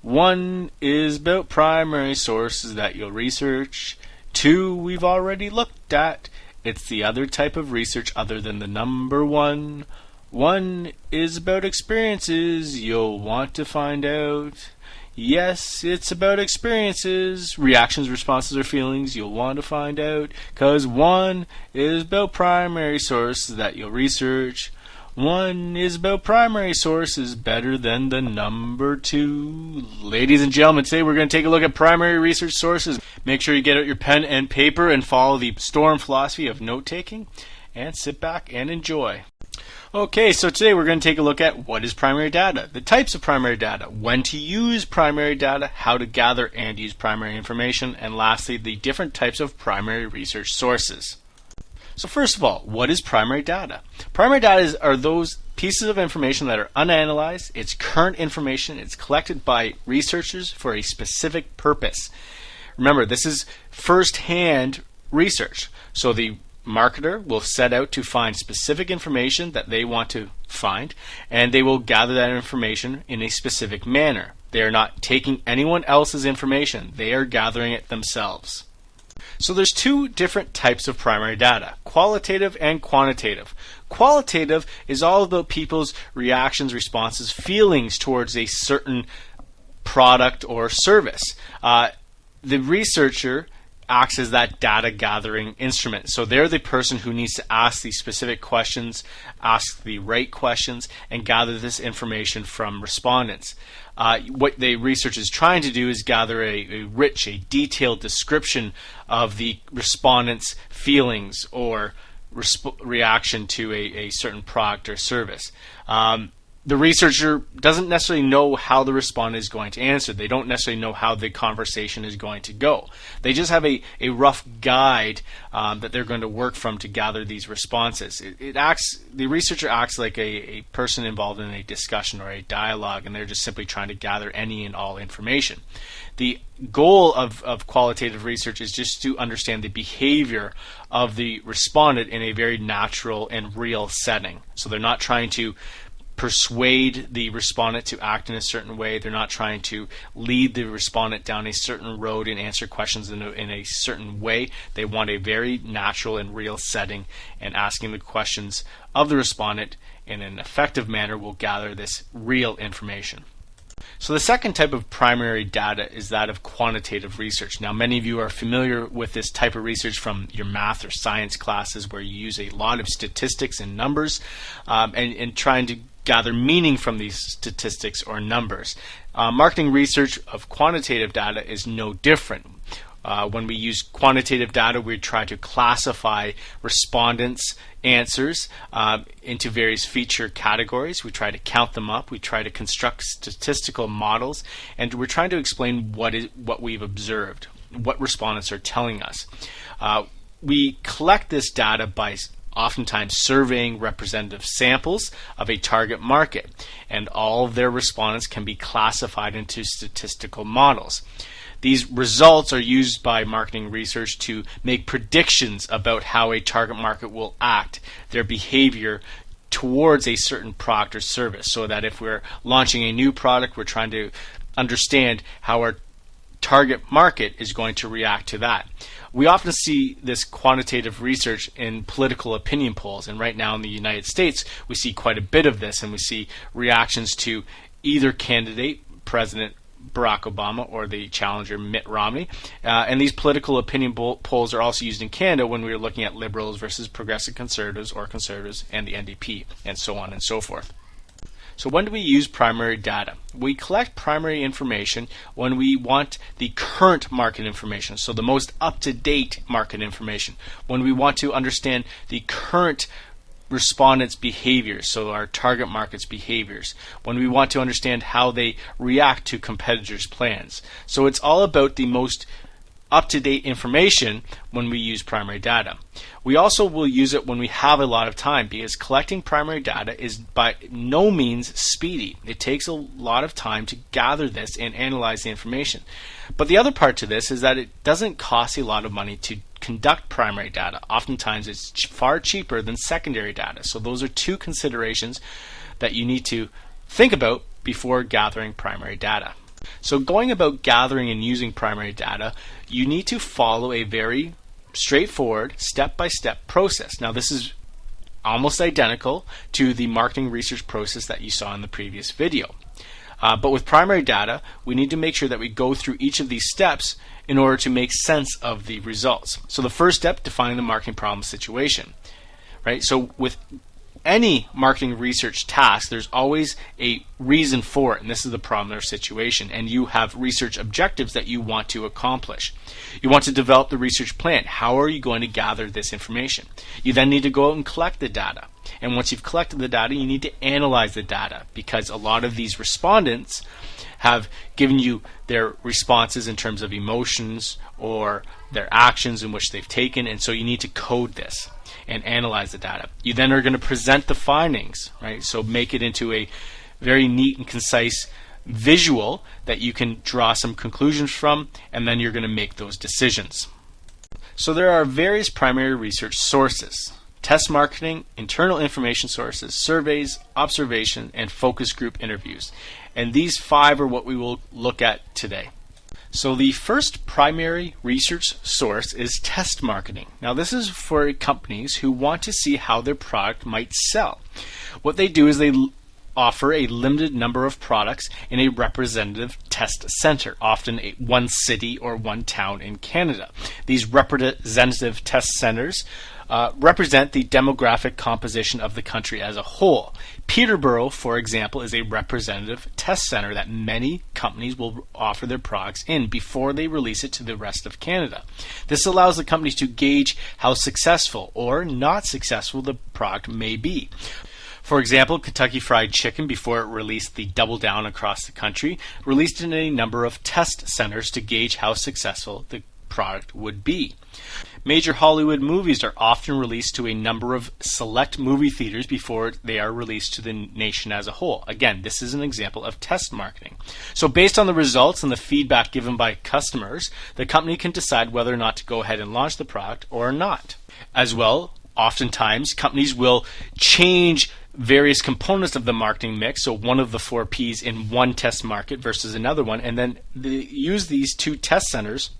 One is about primary sources that you'll research. Two, we've already looked at. It's the other type of research other than the number one. One is about experiences you'll want to find out. Yes, it's about experiences, reactions, responses, or feelings you'll want to find out. 'Cause one is about primary sources that you'll research. One is about primary sources better than the number two. Ladies and gentlemen, today we're going to take a look at primary research sources. Make sure you get out your pen and paper and follow the STORM philosophy of note-taking, and sit back and enjoy. Okay, so today we're going to take a look at what is primary data, the types of primary data, when to use primary data, how to gather and use primary information, and lastly, the different types of primary research sources. So first of all, what is primary data? Primary data are those pieces of information that are unanalyzed. It's current information. It's collected by researchers for a specific purpose. Remember, this is first-hand research. So the marketer will set out to find specific information that they want to find, and they will gather that information in a specific manner. They are not taking anyone else's information. They are gathering it themselves. So there's two different types of primary data, qualitative and quantitative. Qualitative is all about people's reactions, responses, feelings towards a certain product or service. The researcher acts as that data gathering instrument. So they're the person who needs to ask these specific questions, ask the right questions, and gather this information from respondents. What the research is trying to do is gather a rich, a detailed description of the respondent's feelings or reaction to a certain product or service. The researcher doesn't necessarily know how the respondent is going to answer. They don't necessarily know how the conversation is going to go. They just have a rough guide that they're going to work from to gather these responses. The researcher acts like a person involved in a discussion or a dialogue, and they're just simply trying to gather any and all information. The goal of qualitative research is just to understand the behavior of the respondent in a very natural and real setting. So they're not trying to persuade the respondent to act in a certain way. They're not trying to lead the respondent down a certain road and answer questions in a certain way. They want a very natural and real setting, and asking the questions of the respondent in an effective manner will gather this real information. So the second type of primary data is that of quantitative research. Now, many of you are familiar with this type of research from your math or science classes, where you use a lot of statistics and numbers and trying to gather meaning from these statistics or numbers. Marketing research of quantitative data is no different. When we use quantitative data, we try to classify respondents' answers into various feature categories. We try to count them up. We try to construct statistical models, and we're trying to explain what we've observed, what respondents are telling us. We collect this data by oftentimes surveying representative samples of a target market, and all of their respondents can be classified into statistical models. These results are used by marketing research to make predictions about how a target market will act, their behavior towards a certain product or service, so that if we're launching a new product, we're trying to understand how our target market is going to react to that. We often see this quantitative research in political opinion polls, and right now in the United States we see quite a bit of this, and we see reactions to either candidate, President Barack Obama or the challenger Mitt Romney. And these political opinion polls are also used in Canada when we're looking at Liberals versus Progressive Conservatives, or Conservatives and the NDP, and so on and so forth. So when do we use primary data? We collect primary information when we want the current market information, so the most up-to-date market information. When we want to understand the current respondents' behaviors, so our target market's behaviors. When we want to understand how they react to competitors' plans. So it's all about the most up-to-date information when we use primary data. We also will use it when we have a lot of time, because collecting primary data is by no means speedy. It takes a lot of time to gather this and analyze the information. But the other part to this is that it doesn't cost a lot of money to conduct primary data. Oftentimes it's far cheaper than secondary data. So those are two considerations that you need to think about before gathering primary data. So going about gathering and using primary data, you need to follow a very straightforward step-by-step process. Now this is almost identical to the marketing research process that you saw in the previous video. But with primary data, we need to make sure that we go through each of these steps in order to make sense of the results. So the first step, defining the marketing problem situation. Right? So with any marketing research task, there's always a reason for it, and this is the problem or situation, and you have research objectives that you want to accomplish. You want to develop the research plan. How are you going to gather this information? You then need to go out and collect the data. And once you've collected the data, you need to analyze the data, because a lot of these respondents have given you their responses in terms of emotions or their actions in which they've taken, and so you need to code this and analyze the data. You then are going to present the findings, right? So make it into a very neat and concise visual that you can draw some conclusions from, and then you're going to make those decisions. So there are various primary research sources: test marketing, internal information sources, surveys, observation, and focus group interviews. And these 5 are what we will look at today. So the first primary research source is test marketing. Now this is for companies who want to see how their product might sell. What they do is they offer a limited number of products in a representative test center, often one city or one town in Canada. These representative test centers represent the demographic composition of the country as a whole. Peterborough, for example, is a representative test center that many companies will offer their products in before they release it to the rest of Canada. This allows the companies to gauge how successful or not successful the product may be. For example, Kentucky Fried Chicken, before it released the Double Down across the country, released it in a number of test centers to gauge how successful the product would be. Major Hollywood movies are often released to a number of select movie theaters before they are released to the nation as a whole. Again, this is an example of test marketing. So based on the results and the feedback given by customers, the company can decide whether or not to go ahead and launch the product or not. As well, oftentimes companies will change various components of the marketing mix, so one of the 4 Ps in one test market versus another one, and then they use these 2 test centers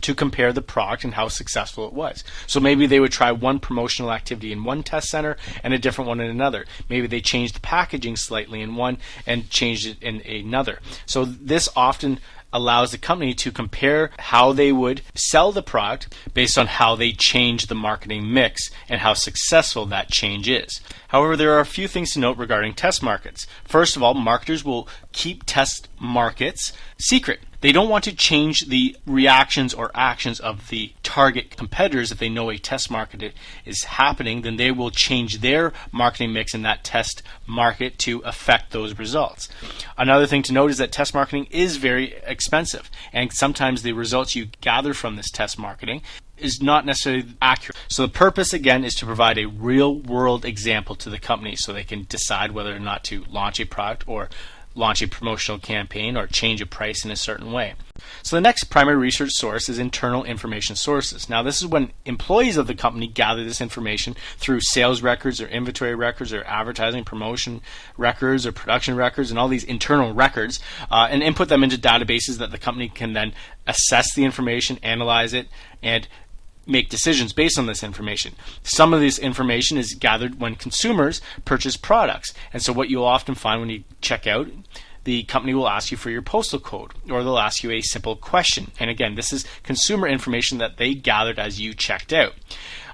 to compare the product and how successful it was. So maybe they would try one promotional activity in one test center and a different one in another. Maybe they changed the packaging slightly in one and changed it in another. So this often allows the company to compare how they would sell the product based on how they change the marketing mix and how successful that change is. However, there are a few things to note regarding test markets. First of all, marketers will keep test markets secret. They don't want to change the reactions or actions of the target competitors. If they know a test market is happening, then they will change their marketing mix in that test market to affect those results. Another thing to note is that test marketing is very expensive, and sometimes the results you gather from this test marketing is not necessarily accurate. So the purpose, again, is to provide a real-world example to the company so they can decide whether or not to launch a product or launch a promotional campaign or change a price in a certain way. So the next primary research source is internal information sources. Now this is when employees of the company gather this information through sales records or inventory records or advertising promotion records or production records and all these internal records and input them into databases that the company can then assess the information, analyze it, and make decisions based on this information. Some of this information is gathered when consumers purchase products. And so what you'll often find when you check out, the company will ask you for your postal code, or they'll ask you a simple question. And again, this is consumer information that they gathered as you checked out.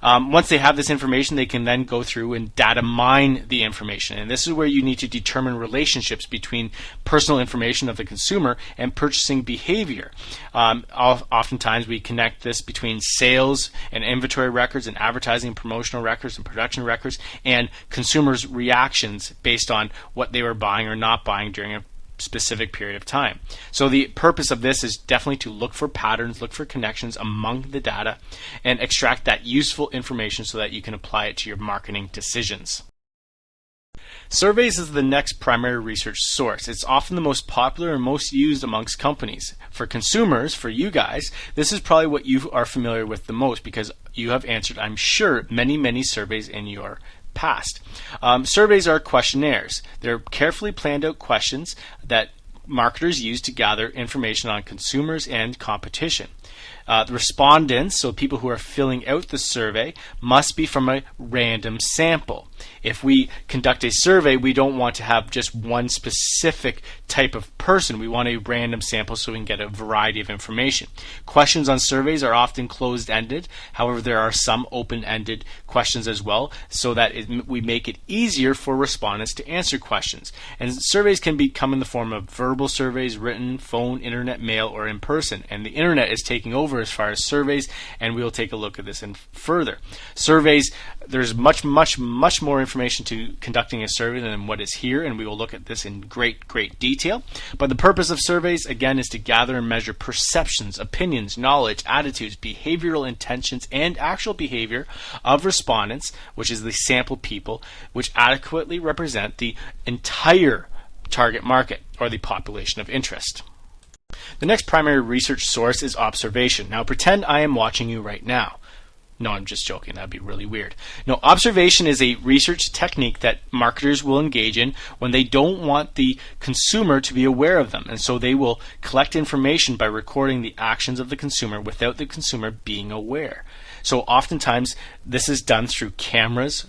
Once they have this information, they can then go through and data mine the information. And this is where you need to determine relationships between personal information of the consumer and purchasing behavior. Oftentimes we connect this between sales and inventory records and advertising, promotional records and production records and consumers' reactions based on what they were buying or not buying during a specific period of time. So the purpose of this is definitely to look for patterns, look for connections among the data, and extract that useful information so that you can apply it to your marketing decisions. Surveys is the next primary research source. It's often the most popular and most used amongst companies. For consumers, for you guys, this is probably what you are familiar with the most because you have answered, I'm sure, many surveys in your past. Surveys are questionnaires. They're carefully planned out questions that marketers use to gather information on consumers and competition. The respondents, so people who are filling out the survey, must be from a random sample. If we conduct a survey, we don't want to have just one specific type of person. We want a random sample so we can get a variety of information. Questions on surveys are often closed-ended. However, there are some open-ended questions as well, so that we make it easier for respondents to answer questions. And surveys can come in the form of verbal surveys, written, phone, internet, mail, or in person. And the internet is taking over as far as surveys, and we'll take a look at this further. Surveys, there's much more information to conducting a survey than what is here, and we will look at this in great detail. But the purpose of surveys, again, is to gather and measure perceptions, opinions, knowledge, attitudes, behavioral intentions, and actual behavior of respondents, which is the sample people, which adequately represent the entire target market or the population of interest. The next primary research source is observation. Now pretend I am watching you right now. No, I'm just joking. That'd be really weird. No, observation is a research technique that marketers will engage in when they don't want the consumer to be aware of them. And so they will collect information by recording the actions of the consumer without the consumer being aware. So oftentimes this is done through cameras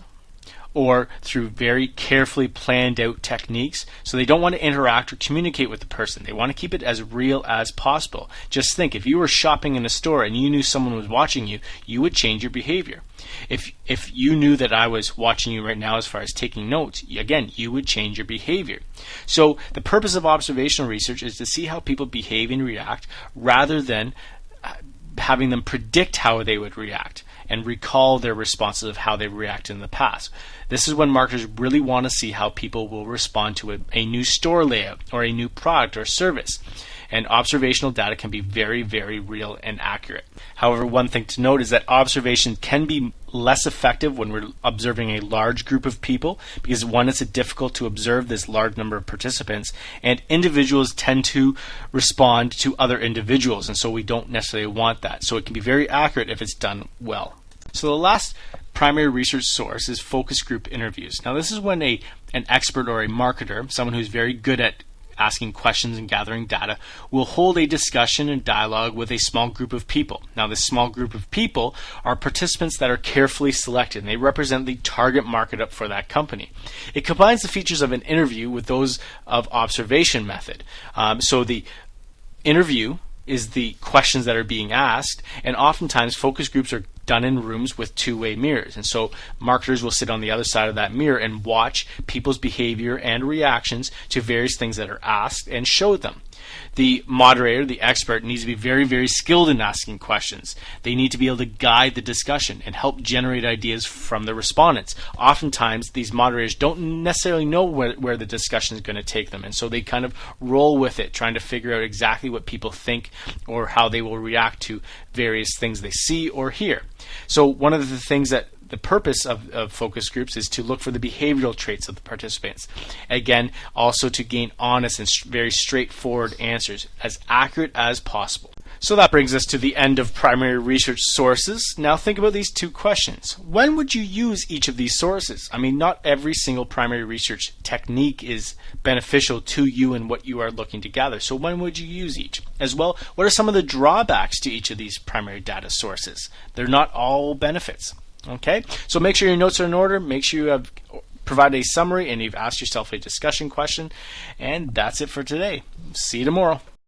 or through very carefully planned out techniques. So they don't want to interact or communicate with the person. They want to keep it as real as possible. Just think, if you were shopping in a store and you knew someone was watching you, you would change your behavior. If you knew that I was watching you right now as far as taking notes, again, you would change your behavior. So the purpose of observational research is to see how people behave and react rather than having them predict how they would react and recall their responses of how they reacted in the past. This is when marketers really want to see how people will respond to a new store layout or a new product or service. And observational data can be very real and accurate. However, one thing to note is that observation can be less effective when we're observing a large group of people, because one, it's difficult to observe this large number of participants, and individuals tend to respond to other individuals, and so we don't necessarily want that. So it can be very accurate if it's done well. So the last primary research source is focus group interviews. Now this is when an expert or a marketer, someone who's very good at asking questions and gathering data, will hold a discussion and dialogue with a small group of people. Now this small group of people are participants that are carefully selected, and they represent the target market up for that company. It combines the features of an interview with those of observation method. So the interview is the questions that are being asked, and oftentimes focus groups are done in rooms with two-way mirrors, and so marketers will sit on the other side of that mirror and watch people's behavior and reactions to various things that are asked and show them. The moderator, the expert, needs to be very skilled in asking questions. They need to be able to guide the discussion and help generate ideas from the respondents. Oftentimes, these moderators don't necessarily know where the discussion is going to take them, and so they kind of roll with it, trying to figure out exactly what people think or how they will react to various things they see or hear. So one of the things that the purpose of focus groups is to look for the behavioral traits of the participants. Again, also to gain honest and very straightforward answers, as accurate as possible. So that brings us to the end of primary research sources. Now think about these two questions. When would you use each of these sources? I mean, not every single primary research technique is beneficial to you and what you are looking to gather. So when would you use each? As well, what are some of the drawbacks to each of these primary data sources? They're not all benefits. Okay, so make sure your notes are in order, make sure you have provided a summary and you've asked yourself a discussion question, and that's it for today. See you tomorrow.